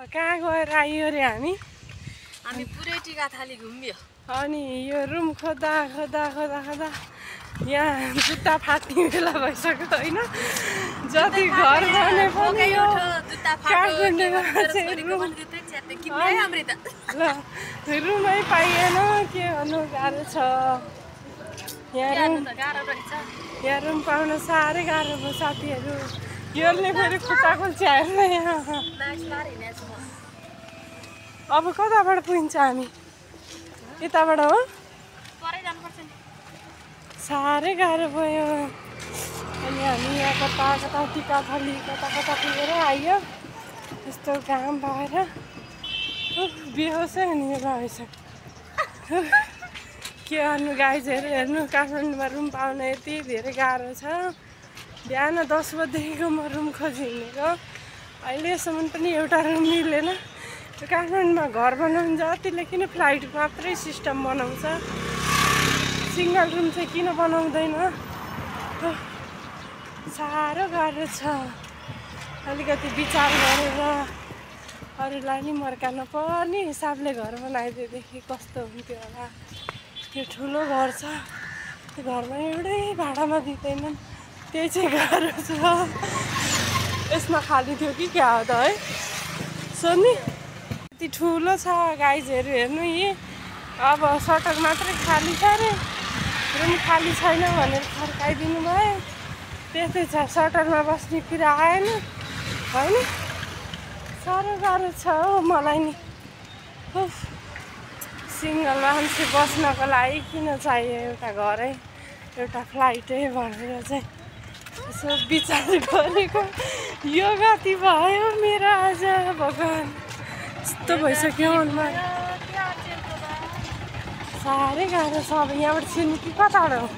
कहाँ गएर आयो रे हामी पुरै टिकाथली घुम्यो। अनि यो रुम खोज्दा खोज्दा खोज्दा खोज्दा यहाँ जुत्ता फाट्ने बेला भइसक्यो होइन। जति घर बने पनि यो काठमाडौँमा चाहिँ रुमै पाइएन। के गर्नु गाह्रो छ। यहाँ रुम पाउन साह्रै गाह्रो भयो साथीहरू। योले फेरि खुट्टा खोल्च्याएर यहाँ। अब कताबाट पुगिन्छ हामी? यताबाट हो? साह्रै गाह्रो भयो। अनि हामी यहाँ कता कता टिकाथली कता कता पुगेर आयो। यस्तो घाम भएर बेहोसै हुने बेला भइसक्यो। के गर्नु गाइजहरू, हेर्नु काठमाडौँमा रुम पाउन यति धेरै गाह्रो छ। बिहान 10 बजेदेखिको म रुम खोजी हिँडेको, अहिलेसम्म पनि एउटा रुम मिलेन। काठमाडौँमा घर बनाउनु जतिले किन फ्लाइट मात्रै सिस्टम बनाउँछ, सिङ्गल रुम चाहिँ किन बनाउँदैन? साह्रो गाह्रो छ। अलिकति विचार गरेर अरूलाई नि मर्कान पर्ने हिसाबले घर बनाइदिएदेखि कस्तो हुन्थ्यो होला। त्यो ठुलो घर छ, त्यो घरमा एउटै भाडामा दिँदैनन्, त्यही चाहिँ गाह्रो छ। यसमा खाली थियो कि क्या हो त है सोनी? यति ठुलो छ गाइजहरू, हेर्नु यी अब सटक मात्रै खाली छ रे, रुम खाली छैन भनेर फर्काइदिनु भयो। त्यस्तै छ, सटरमा बस्ने कुरा आएन होइन। साह्रो गाह्रो छ हौ मलाई नि। सिङ्गल मान्छे बस्नको लागि किन चाहियो एउटा घरै एउटा फ्लाइटै भनेर चाहिँ यसो विचार गरेको। यो गति भयो मेरो आज भगवान्, यस्तो भइसक्यो मनमा। साह्रै गाह्रो छ। अब यहाँबाट छिर्नु कि कताबाट हो?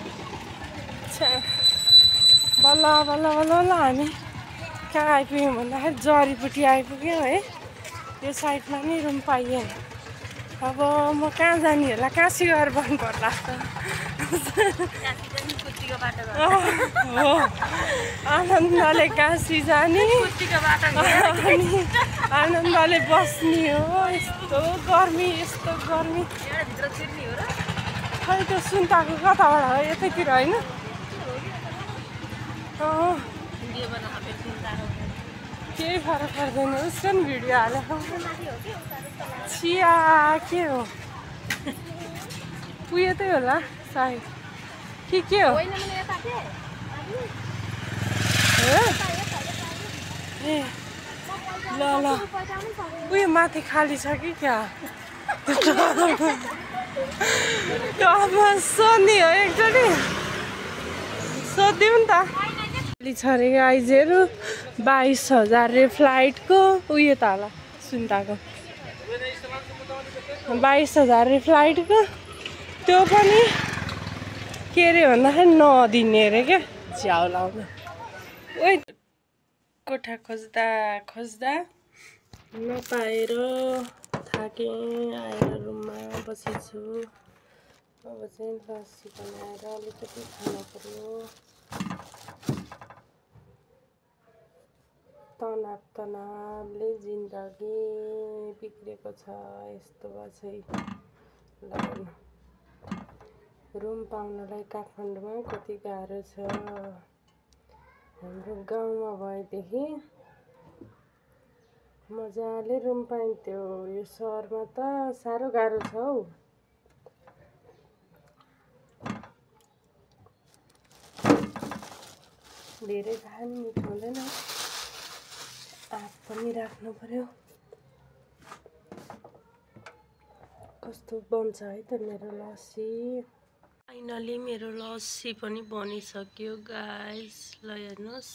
बल्ल बल्ल बल्ल बल्ल हामी कहाँ आइपुग्यौँ भन्दाखेरि जरीपट्टि आइपुग्यौँ है। यो साइडमा नि रुम पाइएन। अब म कहाँ जाने होला? काशी गएर बन्द पर्ला त। हो, आनन्दले काशी जाने अनि आनन्दले बस्ने हो। यस्तो गर्मी यस्तो गर्मी। खै त्यो सुन्ताको कताबाट हो? यतैतिर होइन? केही फरक पर्दैन, उसको नि भिडियो हालेको। चिया के हो? उयो त्यही होला सायद के हो? ए ल ल, उयो माथि खाली छ कि क्या? अब सोध्ने हो, एकचोटि सोधिदिउँ नि त। खाली छ अरे गाइजहरू। 22,000 रे फ्लाइटको। उयो त होला सुन्ताको 22,000 रे फ्लाइटको। त्यो पनि के अरे भन्दाखेरि नदिने अरे क्या, झ्याउ लाउनु। ओइ कोठा खोज्दा खोज्दा नपाएर थाकेँ, आएर रुममा बसेछु। अब चाहिँ लस्सी बनाएर अलिकति खानु पर्यो। तनावले जिन्दगी बिग्रेको छ, यस्तो भयो चाहिँ। रुम पाउनलाई काठमाडौँमा कति गाह्रो छ। हाम्रो गाउँमा भएदेखि मजाले रुम पाइन्थ्यो, यो सहरमा त साह्रो गाह्रो छ हौ। धेरै खान मिठो हुँदैन, आँप पनि राख्नु पर्यो। कस्तो बन्छ है त मेरो लस्सी। फाइनली मेरो लस्सी पनि बनिसक्यो गाइस, ल हेर्नुहोस्।